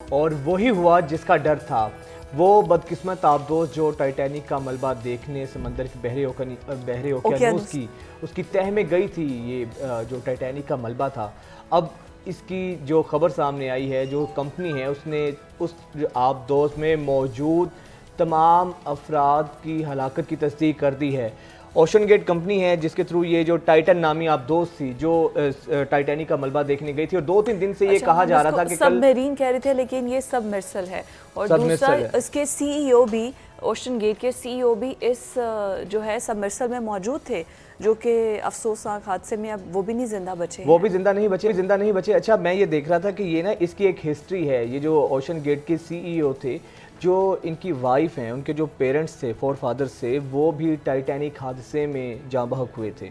اور وہی ہوا جس کا ڈر تھا۔ وہ بدقسمت آبدوز جو ٹائٹینک کا ملبہ دیکھنے سمندر کے بحر اوقیانوس کی اس کی تہہ میں گئی تھی، یہ جو ٹائٹینک کا ملبہ تھا، اب اس کی جو خبر سامنے آئی ہے، جو کمپنی ہے اس نے اس آبدوز میں موجود تمام افراد کی ہلاکت کی تصدیق کر دی ہے۔ اوشن گیٹ کمپنی ہے جس کے تھرو یہ جو ٹائٹن نامی آبدوز تھی جو ٹائٹینک کا ملبہ دیکھنے گئی تھی، اور 2-3 دن سے یہ کہا جا رہا تھا کہ سب میرین کہہ رہے تھے، لیکن یہ سب مرسل ہے۔ اور دوسرا اس کے سی ای او بھی، اوشن گیٹ کے سی ای او بھی اس جو ہے سب مرسل میں موجود تھے، جو کہ افسوسناک حادثے میں اب وہ بھی نہیں زندہ بچے ہیں۔ وہ بھی زندہ نہیں بچے۔ اچھا، میں یہ دیکھ رہا تھا کہ یہ نا اس کی ایک ہسٹری ہے۔ یہ جو اوشن گیٹ کے سی ای او تھے، جو ان کی وائف ہیں، ان کے جو پیرنٹس تھے، فور فادرز تھے، وہ بھی ٹائٹینک حادثے میں جاں بحق ہوئے تھے۔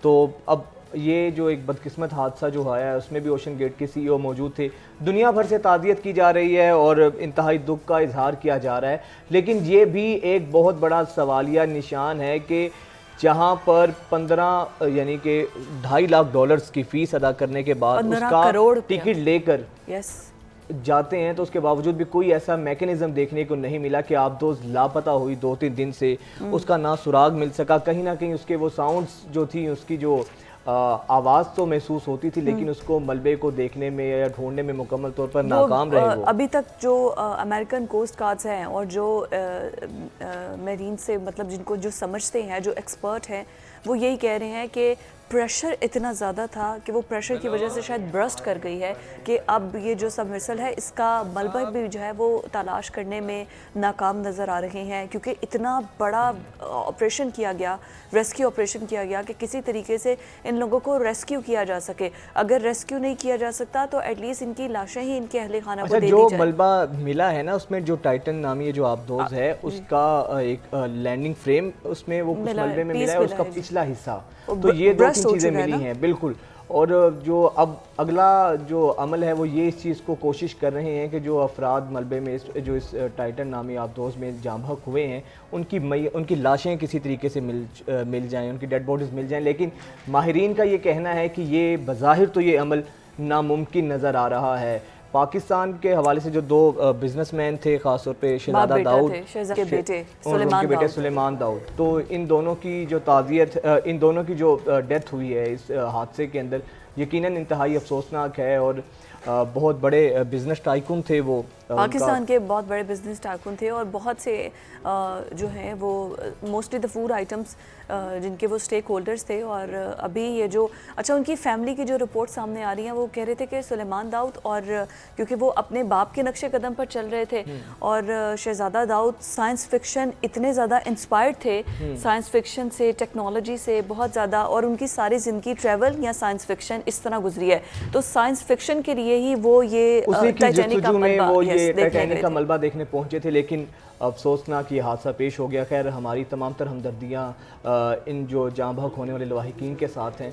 تو اب یہ جو ایک بدقسمت حادثہ جو آیا ہے اس میں بھی اوشن گیٹ کے سی ای او موجود تھے۔ دنیا بھر سے تعزیت کی جا رہی ہے اور انتہائی دکھ کا اظہار کیا جا رہا ہے، لیکن یہ بھی ایک بہت بڑا سوالیہ نشان ہے کہ جہاں پر 15 یعنی کہ $2.5 لاکھ کی فیس ادا کرنے کے بعد اس کا ٹکٹ لے کر جاتے ہیں، تو اس کے باوجود بھی کوئی ایسا میکنزم دیکھنے کو نہیں ملا کہ آبدوز لاپتہ ہوئی 2-3 دن سے، اس کا نہ سراغ مل سکا۔ کہیں نہ کہیں اس کے وہ ساؤنڈز جو تھی، اس کی جو آواز تو محسوس ہوتی تھی، لیکن اس کو ملبے کو دیکھنے میں یا ڈھونڈنے میں مکمل طور پر ناکام رہے۔ وہ ابھی تک جو امریکن کوسٹ گارڈز ہیں اور جو میرین سے مطلب جن کو جو سمجھتے ہیں، جو ایکسپرٹ ہیں، وہ یہی کہہ رہے ہیں کہ پریشر اتنا زیادہ تھا کہ وہ پریشر کی وجہ سے شاید برسٹ کر گئی ہے، کہ اب یہ جو سبمرسل ہے اس کا ملبہ بھی جو ہے وہ تلاش کرنے میں ناکام نظر آ رہے ہیں، کیونکہ اتنا بڑا آپریشن کیا گیا، ریسکیو آپریشن کیا گیا کہ کسی طریقے سے ان لوگوں کو ریسکیو کیا جا سکے۔ اگر ریسکیو نہیں کیا جا سکتا تو ایٹ لیسٹ ان کی لاشیں ہی ان کے اہل خانہ کو دے دی جائے۔ جو ملبہ ملا ہے نا، اس میں جو ٹائٹن نامی جو آبدوز ہے، اس کا ایک لینڈنگ فریم اس میں وہ ملبے میں ملا ہے، اور اس کا پچھلا حصہ، تو یہ 2-3 چیزیں ملی ہیں بالکل۔ اور جو اب اگلا جو عمل ہے وہ یہ اس چیز کو کوشش کر رہے ہیں کہ جو افراد ملبے میں جو اس ٹائٹن نامی آبدوز میں جاں بحق ہوئے ہیں، ان کی لاشیں کسی طریقے سے مل جائیں، ان کی ڈیڈ بوڈیز مل جائیں، لیکن ماہرین کا یہ کہنا ہے کہ یہ بظاہر تو یہ عمل ناممکن نظر آ رہا ہے۔ پاکستان کے حوالے سے جو 2 بزنس مین تھے، خاص طور پہ شہزادہ داؤد کے بیٹے سلیمان داؤد، تو ان دونوں کی جو تعزیت، ان دونوں کی جو ڈیتھ ہوئی ہے اس حادثے کے اندر، یقیناً انتہائی افسوسناک ہے۔ اور بہت بڑے بزنس ٹائکون تھے، وہ پاکستان کے بہت بڑے بزنس ٹائکون تھے، اور بہت سے جو ہیں وہ موسٹلی دا فوڈ آئٹمس جن کے وہ سٹیک ہولڈرز تھے۔ اور ابھی یہ جو ان کی فیملی کی جو رپورٹ سامنے آ رہی ہیں، وہ کہہ رہے تھے کہ سلیمان داؤد، اور کیونکہ وہ اپنے باپ کے نقش قدم پر چل رہے تھے، اور شہزادہ داؤد سائنس فکشن اتنے زیادہ انسپائرڈ تھے، سائنس فکشن سے، ٹیکنالوجی سے بہت زیادہ، اور ان کی ساری زندگی ٹریول یا سائنس فکشن اس طرح گزری ہے، تو سائنس فکشن کے لیے ہی وہ یہ ٹائٹینک کا ملبہ دیکھنے پہنچے تھے، لیکن افسوسناک یہ حادثہ پیش ہو گیا۔ خیر، ہماری تمام تر ہمدردیاں ان جو جاں بحق ہونے والے لواحقین کے ساتھ ہیں۔